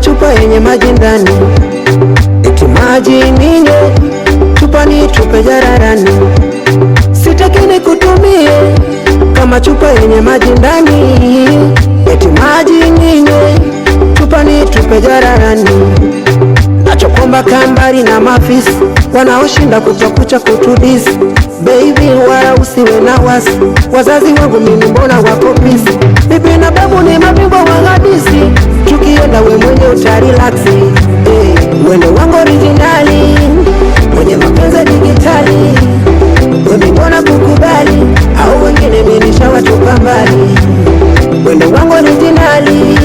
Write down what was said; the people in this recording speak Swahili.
chupa yenye maji ndani, eti maji ninywe, chupa nitupe jalalani. Sitaki nikutumie kama chupa yenye maji ndani, eti maji ninywe, chupa nitupe jalalani. Nachokomba kambari na mafisi wanaoshinda kucha kutudisi. Baby wala usiwe na wasi, wazazi wangu mimi mbona wako pisi. Bibi na babu ni mabingwa wa hadisi, tukienda we mwenye utarelaxi. Mwene wangu originali, mwenye mapenzi digitali. Wewe mbona kukubali, au wengine mimi nishawatupa mbali. Mwene wangu originali,